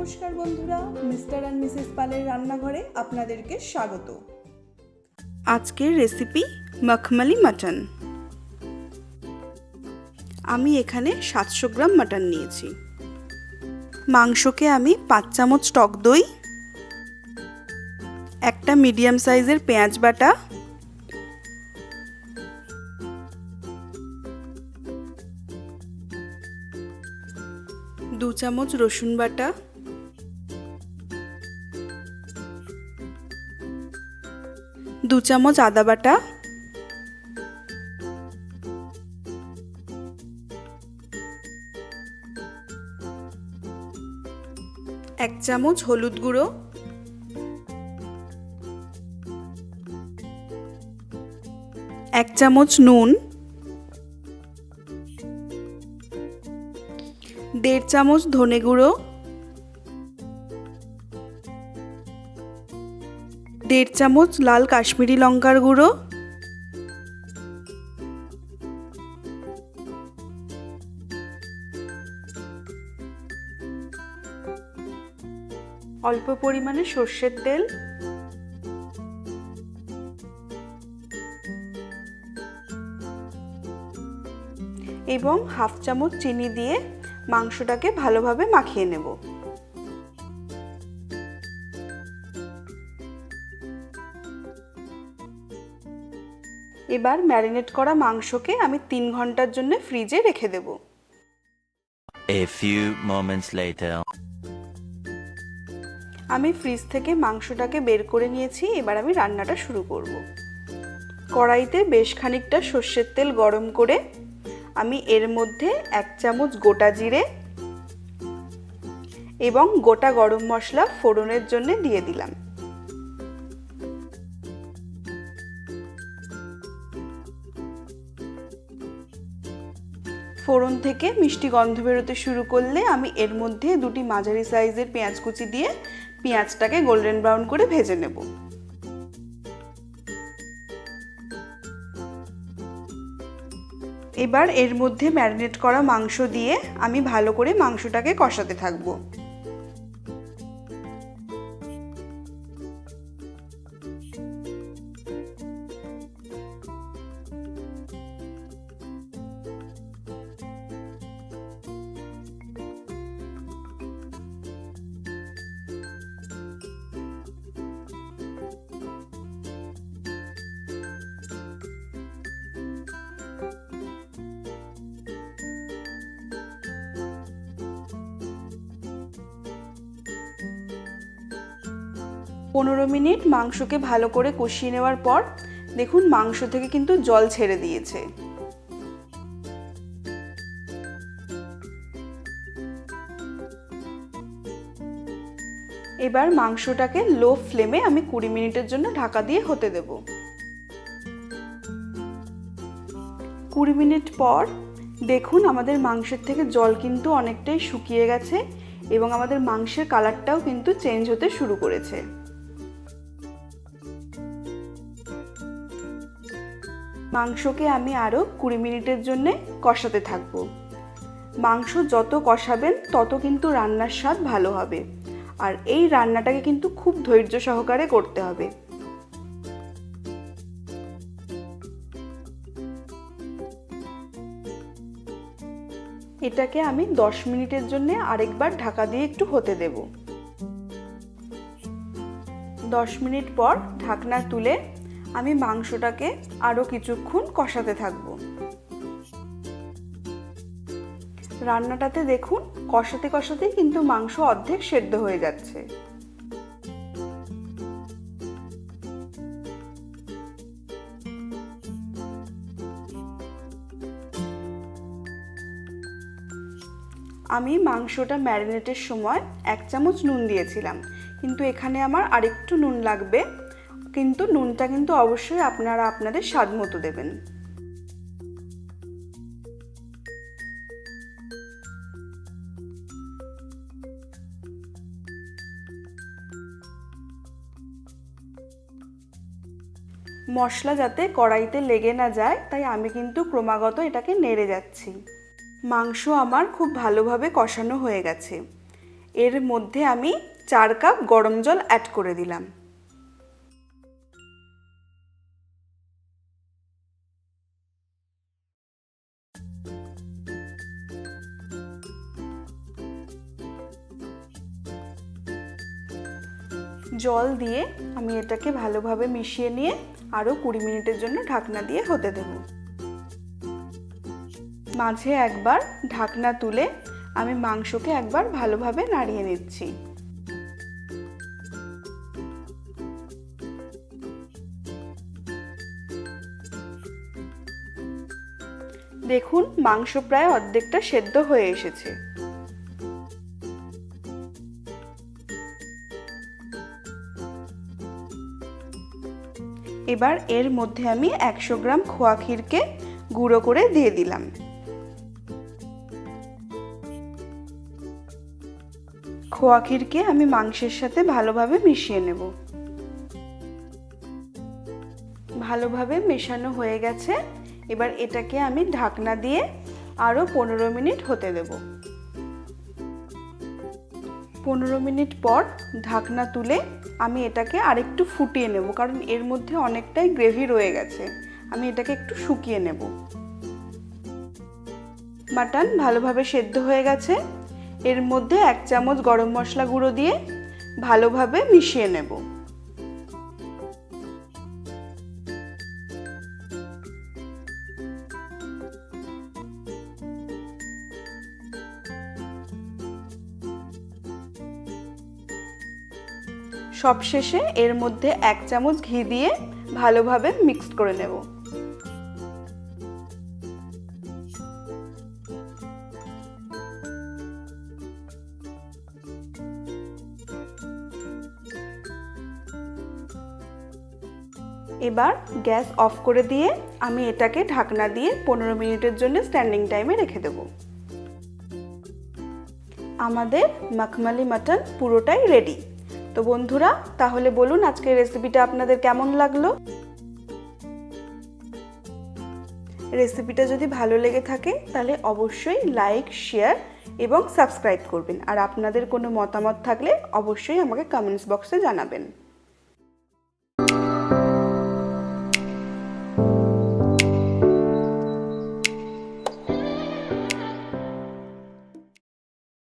নমস্কার বন্ধুরা, mister and Mrs পালের রান্নাঘরে আপনাদেরকে স্বাগত। আজকের রেসিপি মখমলি মাটন। আমি এখানে 700 গ্রাম মাটন নিয়েছি। মাংসকে আমি 5 চামচ টক দই, একটা মিডিয়াম সাইজের পেঁয়াজ বাটা, দু চামচ রসুন বাটা, দু চামচ আদা বাটা, এক চামচ হলুদ গুঁড়ো, এক চামচ নুন, 1.5 চামচ ধনে গুঁড়ো, 1.5 চামচ লাল কাশ্মীরি লঙ্কার গুঁড়ো, অল্প পরিমাণে সর্ষের তেল, এবং হাফ চামচ চিনি দিয়ে মাংসটাকে ভালোভাবে মাখিয়ে নেব। এবার ম্যারিনেট করা মাংসকে আমি 3 ঘন্টার জন্য ফ্রিজে রেখে দেব। A few moments later. আমি ফ্রিজ থেকে মাংসটাকে বের করে নিয়েছি। এবার আমি রান্নাটা শুরু করব। কড়াইতে বেশ খানিকটা সর্ষের তেল গরম করে আমি এর মধ্যে 1 চামচ গোটা জিরে এবং গোটা গরম মশলা ফোড়নের জন্য দিয়ে দিলাম। ফোড়ন থেকে মিষ্টি গন্ধ বেরোতে শুরু করলে আমি এর মধ্যে 2টি মাঝারি সাইজের পেঁয়াজ কুচি দিয়ে পেঁয়াজটাকে গোল্ডেন ব্রাউন করে ভেজে নেব। এবার এর মধ্যে ম্যারিনেট করা মাংস দিয়ে আমি ভালো করে মাংসটাকে কষাতে থাকবো। পনেরো মিনিট মাংসকে ভালো করে কষিয়ে নেওয়ার পর দেখুন মাংস থেকে কিন্তু জল ছেড়ে দিয়েছে। এবার মাংসটাকে লো ফ্লেমে আমি 20 মিনিটের জন্য ঢাকা দিয়ে হতে দেব। 20 মিনিট পর দেখুন আমাদের মাংসের থেকে জল কিন্তু অনেকটাই শুকিয়ে গেছে এবং আমাদের মাংসের কালারটাও কিন্তু চেঞ্জ হতে শুরু করেছে। মাংসকে আমি আরও 20 মিনিটের জন্য কষাতে থাকব। মাংস যত কষাবেন তত কিন্তু রান্নার স্বাদ ভালো হবে, আর এই রান্নাটাকে কিন্তু খুব ধৈর্য সহকারে করতে হবে। এটাকে আমি 10 মিনিটের জন্য আরেকবার ঢাকা দিয়ে একটু হতে দেব। 10 মিনিট পর ঢাকনা তুলে আমি মাংসটাকে আরও কিছুক্ষণ কষাতে থাকব। রান্নাটাতে দেখুন কষাতে কষাতেই কিন্তু মাংস অর্ধেক সেদ্ধ হয়ে যাচ্ছে। আমি মাংসটা ম্যারিনেটের সময় 1 চামচ নুন দিয়েছিলাম, কিন্তু এখানে আমার আরেকটু নুন লাগবে, কিন্তু নুনটা কিন্তু অবশ্যই আপনারা আপনাদের স্বাদ মতো দেবেন। মশলা যাতে কড়াইতে লেগে না যায় তাই আমি কিন্তু ক্রমাগত এটাকে নেড়ে যাচ্ছি। মাংস আমার খুব ভালোভাবে কষানো হয়ে গেছে। এর মধ্যে আমি 4 কাপ গরম জল অ্যাড করে দিলাম। জল দিয়ে আমি এটাকে ভালোভাবে মিশিয়ে নিয়ে আরও 20 মিনিটের জন্য ঢাকনা দিয়ে হতে দেব। মাঝে একবার ঢাকনা তুলে আমি মাংসকে একবার ভালোভাবে নাড়িয়ে নিচ্ছি। দেখুন মাংস প্রায় অর্ধেকটা সেদ্ধ হয়ে এসেছে। এবার এর মধ্যে আমি 100 গ্রাম খোয়া ক্ষীরকে গুঁড়ো করে দিয়ে দিলাম। খোয়া ক্ষীরকে আমি মাংসের সাথে ভালোভাবে মিশিয়ে নেব। ভালোভাবে মেশানো হয়ে গেছে। এবার এটাকে আমি ঢাকনা দিয়ে আরও 15 মিনিট হতে দেব। 15 মিনিট পর ঢাকনা তুলে আমি এটাকে আরেকটু ফুটিয়ে নেব, কারণ এর মধ্যে অনেকটাই গ্রেভি রয়ে গেছে। আমি এটাকে একটু শুকিয়ে নেব। মাটন ভালোভাবে সেদ্ধ হয়ে গেছে। এর মধ্যে 1 চামচ গরম মশলা গুঁড়ো দিয়ে ভালোভাবে মিশিয়ে নেব। সবশেষে এর মধ্যে 1 চামচ ঘি দিয়ে ভালোভাবে মিক্সড করে নেব। এবার গ্যাস অফ করে দিয়ে আমি এটাকে ঢাকনা দিয়ে 15 মিনিটের জন্য স্ট্যান্ডিং টাইমে রেখে দেব। আমাদের মখমলি মাটন পুরোটাই রেডি। তো বন্ধুরা, তাহলে বলুন আজকের রেসিপিটা আপনাদের কেমন লাগলো। রেসিপিটা যদি ভালো লেগে থাকে তাহলে অবশ্যই লাইক, শেয়ার এবং সাবস্ক্রাইব করবেন। আর আপনাদের কোনো মতামত থাকলে অবশ্যই আমাকে কমেন্টস বক্সে জানাবেন।